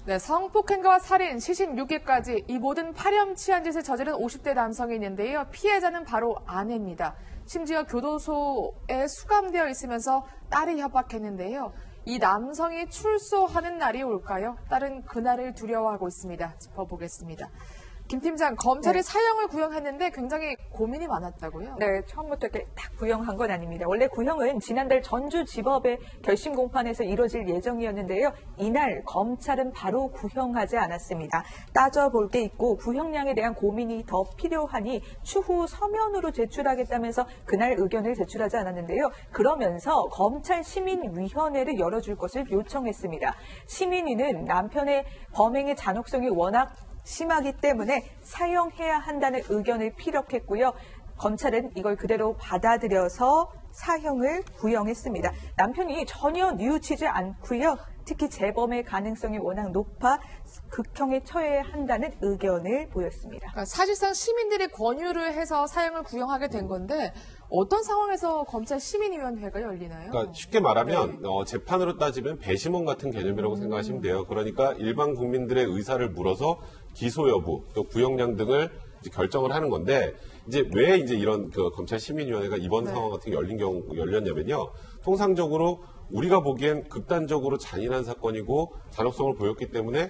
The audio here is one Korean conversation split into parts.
네, 성폭행과 살인, 시신 6일까지 이 모든 파렴치한 짓을 저지른 50대 남성이 있는데요. 피해자는 바로 아내입니다. 심지어 교도소에 수감되어 있으면서 딸이 협박했는데요. 이 남성이 출소하는 날이 올까요? 딸은 그날을 두려워하고 있습니다. 짚어보겠습니다. 김 팀장, 검찰이 사형을 구형했는데 굉장히 고민이 많았다고요? 네, 처음부터 이렇게 딱 구형한 건 아닙니다. 원래 구형은 지난달 전주지법의 결심 공판에서 이뤄질 예정이었는데요. 이날 검찰은 바로 구형하지 않았습니다. 따져볼 게 있고 구형량에 대한 고민이 더 필요하니 추후 서면으로 제출하겠다면서 그날 의견을 제출하지 않았는데요. 그러면서 검찰 시민위원회를 열어줄 것을 요청했습니다. 시민위는 남편의 범행의 잔혹성이 워낙 심하기 때문에 사형해야 한다는 의견을 피력했고요. 검찰은 이걸 그대로 받아들여서 사형을 구형했습니다. 남편이 전혀 뉘우치지 않고요. 특히 재범의 가능성이 워낙 높아 극형에 처해야 한다는 의견을 보였습니다. 그러니까 사실상 시민들이 권유를 해서 사형을 구형하게 된 건데 어떤 상황에서 검찰 시민위원회가 열리나요? 그러니까 쉽게 말하면 재판으로 따지면 배심원 같은 개념이라고 생각하시면 돼요. 그러니까 일반 국민들의 의사를 물어서 기소 여부, 또 구형량 등을 이제 결정을 하는 건데 이제 왜 이제 이런 그 검찰 시민위원회가 이번 상황 같은 게 열렸냐면요. 통상적으로 우리가 보기엔 극단적으로 잔인한 사건이고 잔혹성을 보였기 때문에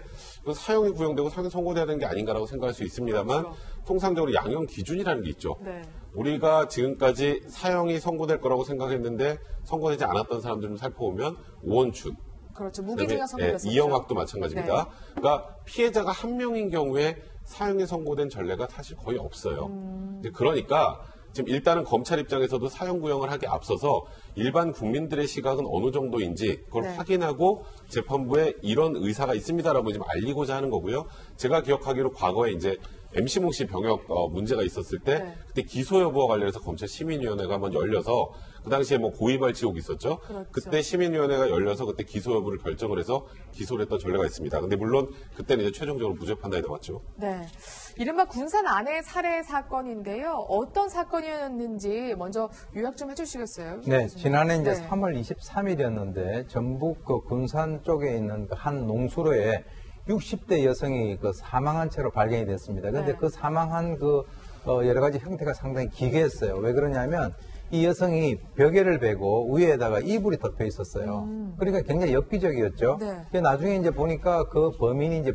사형이 구형되고 사형이 선고돼야 되는 게 아닌가라고 생각할 수 있습니다만 그렇죠. 통상적으로 양형 기준이라는 게 있죠. 네. 우리가 지금까지 사형이 선고될 거라고 생각했는데 선고되지 않았던 사람들 좀 살펴보면 오원춘, 그렇죠. 무기징역 선고됐었죠. 이영학도 마찬가지입니다. 네. 그러니까 피해자가 한 명인 경우에 사형이 선고된 전례가 사실 거의 없어요. 이제 그러니까 지금 일단은 검찰 입장에서도 사형 구형을 하기 앞서서 일반 국민들의 시각은 어느 정도인지 그걸 확인하고 재판부에 이런 의사가 있습니다라고 지금 알리고자 하는 거고요. 제가 기억하기로 과거에 이제 MC몽 씨 병역 문제가 있었을 때 그때 기소 여부와 관련해서 검찰 시민위원회가 한번 열려서 그 당시에 뭐 고의발 의혹이 있었죠. 그렇죠. 그때 시민위원회가 열려서 그때 기소 여부를 결정을 해서 기소를 했던 전례가 있습니다. 근데 물론 그때는 이제 최종적으로 무죄 판단이 나왔죠. 네. 이른바 군산 아내 살해 사건인데요. 어떤 사건이었는지 먼저 요약 좀 해주시겠어요? 네, 지난해 이제 네. 3월 23일이었는데 전북 그 군산 쪽에 있는 그 한 농수로에 60대 여성이 그 사망한 채로 발견이 됐습니다. 그런데 그 사망한 그 여러 가지 형태가 상당히 기괴했어요. 왜 그러냐면 이 여성이 벽에를 베고 위에다가 이불이 덮여 있었어요. 그러니까 굉장히 엽기적이었죠. 네. 나중에 이제 보니까 그 범인이 이제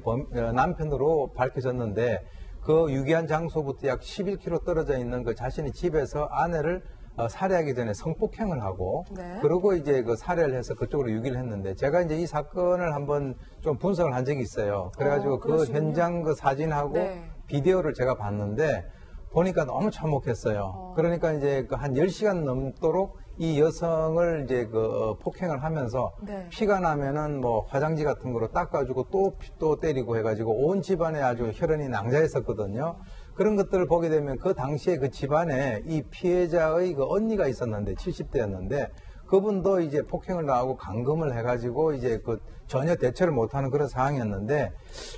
남편으로 밝혀졌는데 그 유기한 장소부터 약 11km 떨어져 있는 그 자신의 집에서 아내를 살해하기 전에 성폭행을 하고 그러고 이제 그 살해를 해서 그쪽으로 유기를 했는데 제가 이제 이 사건을 한번 좀 분석을 한 적이 있어요. 그래가지고 그 그러시군요. 현장 그 사진하고 비디오를 제가 봤는데 보니까 너무 참혹했어요. 그러니까 이제 그 한 10시간 넘도록 이 여성을 이제 그 폭행을 하면서 피가 나면은 뭐 화장지 같은 거로 닦아주고 또 때리고 해가지고 온 집안에 아주 혈흔이 낭자했었거든요. 그런 것들을 보게 되면 그 당시에 그 집안에 이 피해자의 그 언니가 있었는데 70대였는데 그분도 이제 폭행을 당하고 감금을 해가지고 이제 그 전혀 대처를 못하는 그런 상황이었는데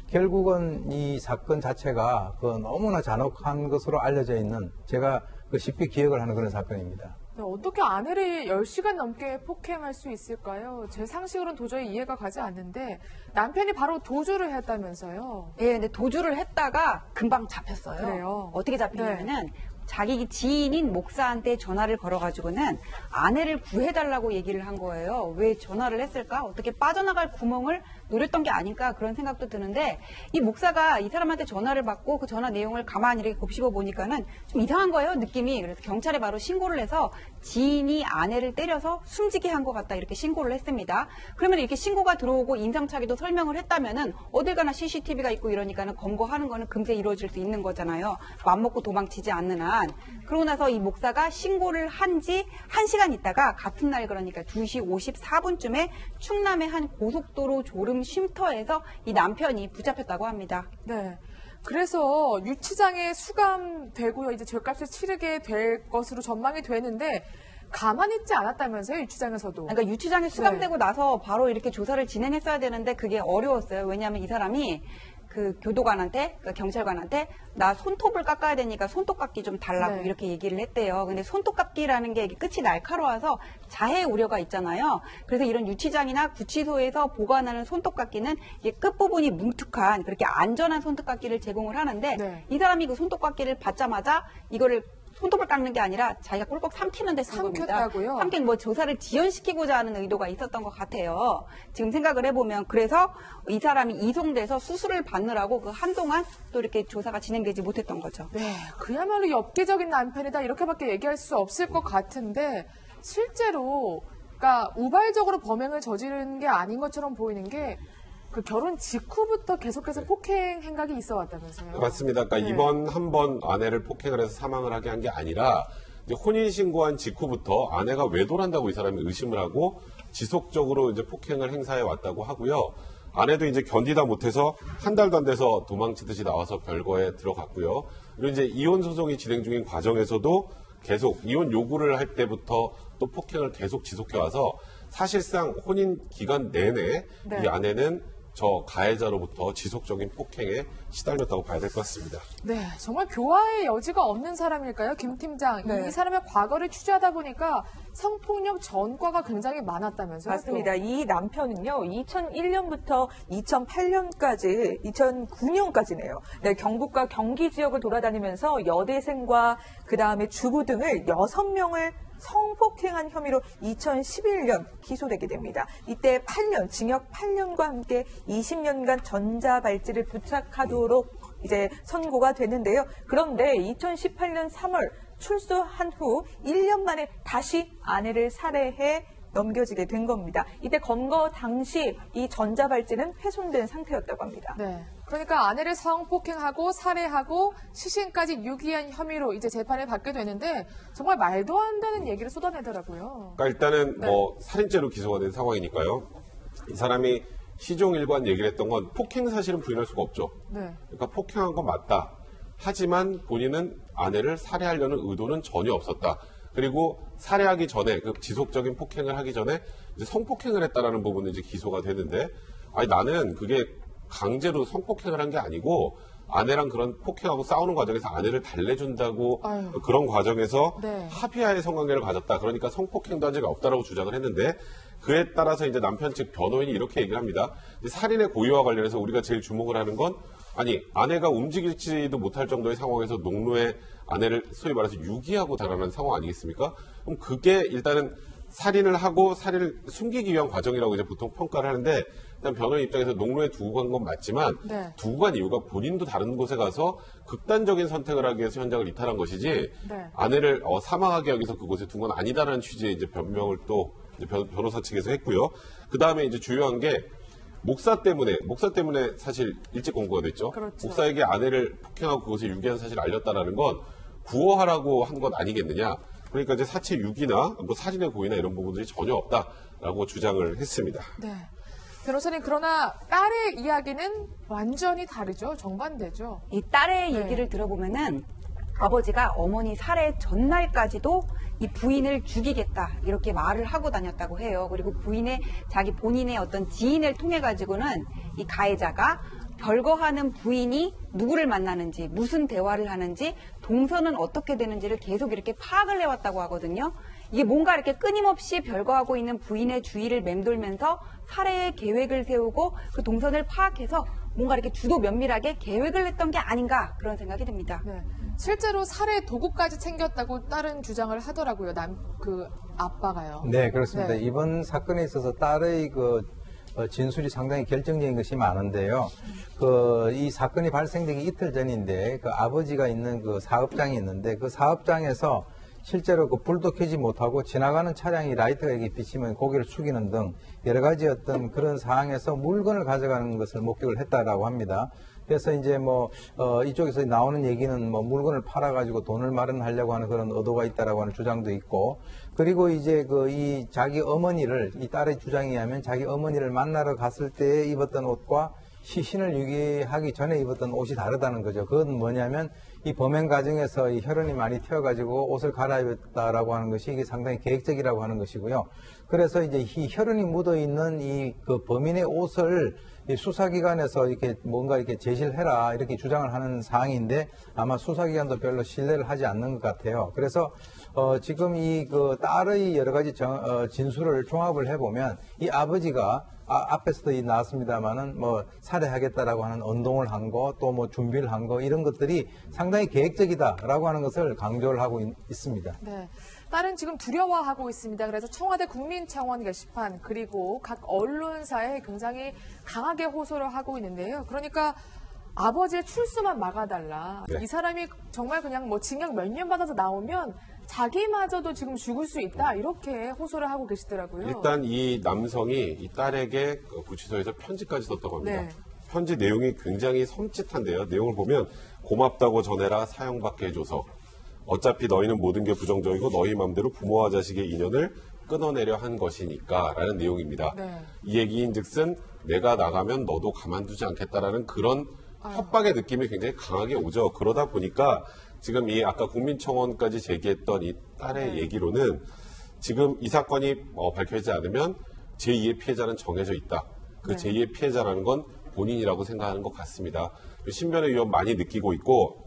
결국은 이 사건 자체가 그 너무나 잔혹한 것으로 알려져 있는 제가 그 쉽게 기억을 하는 그런 사건입니다. 네, 어떻게 아내를 10시간 넘게 폭행할 수 있을까요? 제 상식으로는 도저히 이해가 가지 않는데 남편이 바로 도주를 했다면서요? 예, 근데 도주를 했다가 금방 잡혔어요. 그래요? 어떻게 잡혔냐면은 자기 지인인 목사한테 전화를 걸어가지고는 아내를 구해달라고 얘기를 한 거예요. 왜 전화를 했을까? 어떻게 빠져나갈 구멍을 노렸던 게 아닐까 그런 생각도 드는데 이 목사가 이 사람한테 전화를 받고 그 전화 내용을 가만히 이렇게 곱씹어 보니까는 좀 이상한 거예요, 느낌이. 그래서 경찰에 바로 신고를 해서 지인이 아내를 때려서 숨지게 한 것 같다 이렇게 신고를 했습니다. 그러면 이렇게 신고가 들어오고 인상착의도 설명을 했다면은 어딜 가나 CCTV가 있고 이러니까는 검거하는 거는 금세 이루어질 수 있는 거잖아요. 맘먹고 도망치지 않는 한. 그러고 나서 이 목사가 신고를 한 지 1시간 있다가 같은 날 그러니까 2시 54분쯤에 충남의 한 고속도로 졸음 쉼터에서 이 남편이 붙잡혔다고 합니다. 네. 그래서 유치장에 수감되고요. 이제 죄값을 치르게 될 것으로 전망이 되는데 가만히 있지 않았다면서요, 유치장에서도. 그러니까 유치장에 수감되고 나서 바로 이렇게 조사를 진행했어야 되는데 그게 어려웠어요. 왜냐하면 이 사람이 그 교도관한테, 그 경찰관한테 나 손톱을 깎아야 되니까 손톱 깎기 좀 달라고 네. 이렇게 얘기를 했대요. 근데 손톱 깎기라는 게 끝이 날카로워서 자해 우려가 있잖아요. 그래서 이런 유치장이나 구치소에서 보관하는 손톱 깎기는 이게 끝부분이 뭉툭한 그렇게 안전한 손톱 깎기를 제공을 하는데 네. 이 사람이 그 손톱 깎기를 받자마자 이거를 손톱을 깎는 게 아니라 자기가 꿀꺽 삼키는 데 쓴 겁니다. 삼켰다고요? 삼킨 뭐 조사를 지연시키고자 하는 의도가 있었던 것 같아요. 지금 생각을 해보면 그래서 이 사람이 이송돼서 수술을 받느라고 그 한동안 또 이렇게 조사가 진행되지 못했던 거죠. 네, 그야말로 엽기적인 남편이다 이렇게밖에 얘기할 수 없을 것 같은데 실제로 그러니까 우발적으로 범행을 저지른 게 아닌 것처럼 보이는 게 그 결혼 직후부터 계속해서 폭행 행각이 있어 왔다면서요? 맞습니다. 그러니까 네. 이번 한 번 아내를 폭행을 해서 사망을 하게 한 게 아니라 이제 혼인 신고한 직후부터 아내가 외도한다고 이 사람이 의심을 하고 지속적으로 이제 폭행을 행사해 왔다고 하고요. 아내도 이제 견디다 못해서 한 달도 안 돼서 도망치듯이 나와서 별거에 들어갔고요. 그리고 이제 이혼 소송이 진행 중인 과정에서도 계속 이혼 요구를 할 때부터 또 폭행을 계속 지속해 와서 사실상 혼인 기간 내내 네. 이 아내는 저 가해자로부터 지속적인 폭행에 시달렸다고 봐야 될 것 같습니다. 네, 정말 교화의 여지가 없는 사람일까요, 김 팀장? 네. 이 사람의 과거를 취재하다 보니까 성폭력 전과가 굉장히 많았다면서요? 맞습니다. 이 남편은요, 2001년부터 2008년까지, 2009년까지네요. 네, 경북과 경기 지역을 돌아다니면서 여대생과 그 다음에 주부 등을 6명을 성폭행한 혐의로 2011년 기소되게 됩니다. 이때 8년, 징역 8년과 함께 20년간 전자발찌를 부착하도록 이제 선고가 되는데요. 그런데 2018년 3월 출소한 후 1년 만에 다시 아내를 살해해 넘겨지게 된 겁니다. 이때 검거 당시 이 전자발찌는 훼손된 상태였다고 합니다. 네. 그러니까 아내를 성폭행하고 살해하고 시신까지 유기한 혐의로 이제 재판을 받게 되는데 정말 말도 안 되는 얘기를 쏟아내더라고요. 그러니까 일단은 네. 뭐 살인죄로 기소가 된 상황이니까요. 이 사람이 시종일관 얘기를 했던 건 폭행 사실은 부인할 수가 없죠. 네. 그러니까 폭행한 건 맞다. 하지만 본인은 아내를 살해하려는 의도는 전혀 없었다. 그리고 살해하기 전에 그 지속적인 폭행을 하기 전에 이제 성폭행을 했다라는 부분은 이제 기소가 되는데, 아니 나는 그게 강제로 성폭행을 한 게 아니고 아내랑 그런 폭행하고 싸우는 과정에서 아내를 달래준다고 아유. 그런 과정에서 네. 합의하에 성관계를 가졌다. 그러니까 성폭행도 한 적이 없다라고 주장을 했는데, 그에 따라서 이제 남편 측 변호인이 이렇게 얘기를 합니다. 이제 살인의 고의와 관련해서 우리가 제일 주목을 하는 건, 아니 아내가 움직이지도 못할 정도의 상황에서 농로에 아내를 소위 말해서 유기하고 달아난 상황 아니겠습니까? 그럼 그게 일단은 살인을 하고 살인을 숨기기 위한 과정이라고 이제 보통 평가를 하는데, 일단 변호인 입장에서 농로에 두고 간 건 맞지만 네. 두고 간 이유가 본인도 다른 곳에 가서 극단적인 선택을 하기 위해서 현장을 이탈한 것이지 네. 아내를 사망하게 하기 위해서 그곳에 둔 건 아니다라는 취지의 이제 변명을 또 이제 변호사 측에서 했고요. 그 다음에 이제 주요한 게 목사 때문에 사실 일찍 공고가 됐죠. 그렇죠. 목사에게 아내를 폭행하고 그것을 유기한 사실을 알렸다라는 건 구호하라고 한 것 아니겠느냐. 그러니까 이제 사체 유기나 뭐 살인의 고의나 이런 부분들이 전혀 없다라고 주장을 했습니다. 네. 변호사님, 그러나 딸의 이야기는 완전히 다르죠. 정반대죠. 이 딸의 네. 얘기를 들어보면은 아버지가 어머니 살해 전날까지도 이 부인을 죽이겠다 이렇게 말을 하고 다녔다고 해요. 그리고 자기 본인의 어떤 지인을 통해 가지고는 이 가해자가 별거하는 부인이 누구를 만나는지, 무슨 대화를 하는지, 동선은 어떻게 되는지를 계속 이렇게 파악을 해왔다고 하거든요. 이게 뭔가 이렇게 끊임없이 별거하고 있는 부인의 주위를 맴돌면서 살해의 계획을 세우고 그 동선을 파악해서 뭔가 이렇게 주도 면밀하게 계획을 했던 게 아닌가 그런 생각이 듭니다. 네. 실제로 살해 도구까지 챙겼다고 딸은 주장을 하더라고요. 그 아빠가요. 네, 그렇습니다. 네. 이번 사건에 있어서 딸의 진술이 상당히 결정적인 것이 많은데요. 이 사건이 발생되기 이틀 전인데 그 아버지가 있는 그 사업장이 있는데 그 사업장에서 실제로 그 불도 켜지 못하고 지나가는 차량이 라이트가 이렇게 비치면 고개를 숙이는 등 여러 가지 어떤 그런 상황에서 물건을 가져가는 것을 목격을 했다라고 합니다. 그래서 이제 이쪽에서 나오는 얘기는 물건을 팔아가지고 돈을 마련하려고 하는 그런 의도가 있다라고 하는 주장도 있고, 그리고 이제 이 자기 어머니를, 이 딸의 주장에 의하면 자기 어머니를 만나러 갔을 때 입었던 옷과 시신을 유기하기 전에 입었던 옷이 다르다는 거죠. 그건 뭐냐면 이 범행 과정에서 이 혈흔이 많이 튀어가지고 옷을 갈아입었다라고 하는 것이 이게 상당히 계획적이라고 하는 것이고요. 그래서 이제 이 혈흔이 묻어 있는 이 그 범인의 옷을 이 수사기관에서 이렇게 뭔가 이렇게 제시를 해라 이렇게 주장을 하는 사항인데 아마 수사기관도 별로 신뢰를 하지 않는 것 같아요. 그래서 지금 이 그 딸의 여러 가지 진술을 종합을 해보면 이 아버지가 앞에서도 나왔습니다만은 뭐 살해하겠다라고 하는 언동을 한 거, 또 뭐 준비를 한 거 이런 것들이 상당히 계획적이다라고 하는 것을 강조를 하고 있습니다. 네. 딸은 지금 두려워하고 있습니다. 그래서 청와대 국민청원 게시판 그리고 각 언론사에 굉장히 강하게 호소를 하고 있는데요. 그러니까 아버지의 출소만 막아달라. 네. 이 사람이 정말 그냥 뭐 징역 몇 년 받아서 나오면 자기마저도 지금 죽을 수 있다. 이렇게 호소를 하고 계시더라고요. 일단 이 남성이 이 딸에게 구치소에서 편지까지 썼다고 합니다. 네. 편지 내용이 굉장히 섬찟한데요. 내용을 보면 고맙다고 전해라 사형받게 해줘서 어차피 너희는 모든 게 부정적이고 너희 맘대로 부모와 자식의 인연을 끊어내려 한 것이니까 라는 내용입니다. 네. 이 얘기인즉슨 내가 나가면 너도 가만두지 않겠다라는 그런 협박의 느낌이 굉장히 강하게 오죠. 그러다 보니까 지금 이 아까 국민청원까지 제기했던 이 딸의 얘기로는 지금 이 사건이 밝혀지지 않으면 제2의 피해자는 정해져 있다. 그 제2의 피해자라는 건 본인이라고 생각하는 것 같습니다. 신변의 위험 많이 느끼고 있고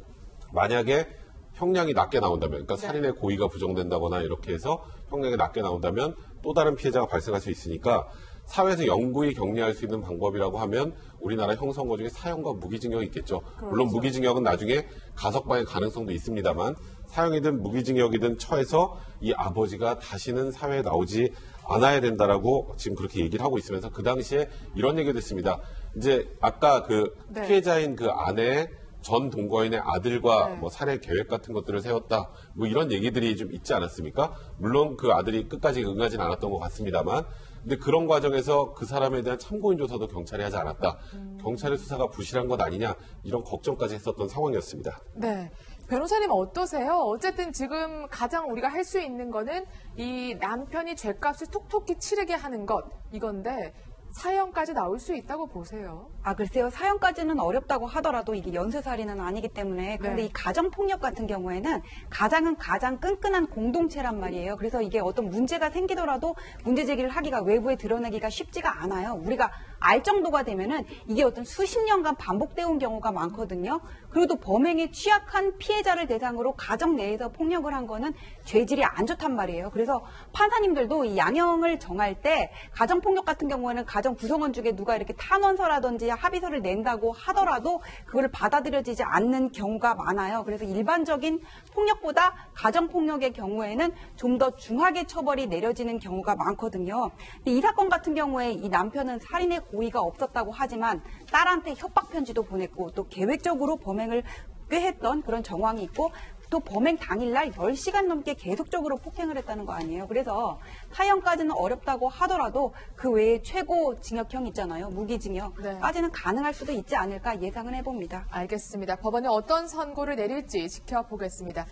만약에 형량이 낮게 나온다면, 그러니까 살인의 고의가 부정된다거나 이렇게 해서 형량이 낮게 나온다면 또 다른 피해자가 발생할 수 있으니까 사회에서 영구히 격리할 수 있는 방법이라고 하면 우리나라 형선고 중에 사형과 무기징역이 있겠죠. 물론 무기징역은 나중에 가석방의 가능성도 있습니다만 사형이든 무기징역이든 처해서 이 아버지가 다시는 사회에 나오지 않아야 된다라고 지금 그렇게 얘기를 하고 있으면서 그 당시에 이런 얘기도 했습니다. 이제 아까 그 피해자인 그 아내의 전 동거인의 아들과 뭐 살해 계획 같은 것들을 세웠다. 뭐 이런 얘기들이 좀 있지 않았습니까? 물론 그 아들이 끝까지 응하진 않았던 것 같습니다만. 근데 그런 과정에서 그 사람에 대한 참고인 조사도 경찰이 하지 않았다. 경찰의 수사가 부실한 것 아니냐. 이런 걱정까지 했었던 상황이었습니다. 네. 변호사님 어떠세요? 어쨌든 지금 가장 우리가 할 수 있는 거는 이 남편이 죄값을 톡톡히 치르게 하는 것 이건데 사형까지 나올 수 있다고 보세요. 글쎄요. 사형까지는 어렵다고 하더라도 이게 연쇄살인은 아니기 때문에. 그런데 네. 이 가정폭력 같은 경우에는 가장은 가장 끈끈한 공동체란 말이에요. 그래서 이게 어떤 문제가 생기더라도 문제 제기를 하기가 외부에 드러내기가 쉽지가 않아요. 우리가 알 정도가 되면은 이게 어떤 수십 년간 반복되어 온 경우가 많거든요. 그리고 또 범행에 취약한 피해자를 대상으로 가정 내에서 폭력을 한 거는 죄질이 안 좋단 말이에요. 그래서 판사님들도 이 양형을 정할 때 가정폭력 같은 경우에는 가정 구성원 중에 누가 이렇게 탄원서라든지 합의서를 낸다고 하더라도 그걸 받아들여지지 않는 경우가 많아요. 그래서 일반적인 폭력보다 가정폭력의 경우에는 좀 더 중하게 처벌이 내려지는 경우가 많거든요. 근데 이 사건 같은 경우에 이 남편은 살인의 고의가 없었다고 하지만 딸한테 협박 편지도 보냈고 또 계획적으로 범행을 꾀했던 그런 정황이 있고 또 범행 당일날 10시간 넘게 계속적으로 폭행을 했다는 거 아니에요. 그래서 사형까지는 어렵다고 하더라도 그 외에 최고 징역형 있잖아요. 무기징역까지는 가능할 수도 있지 않을까 예상은 해봅니다. 알겠습니다. 법원이 어떤 선고를 내릴지 지켜보겠습니다.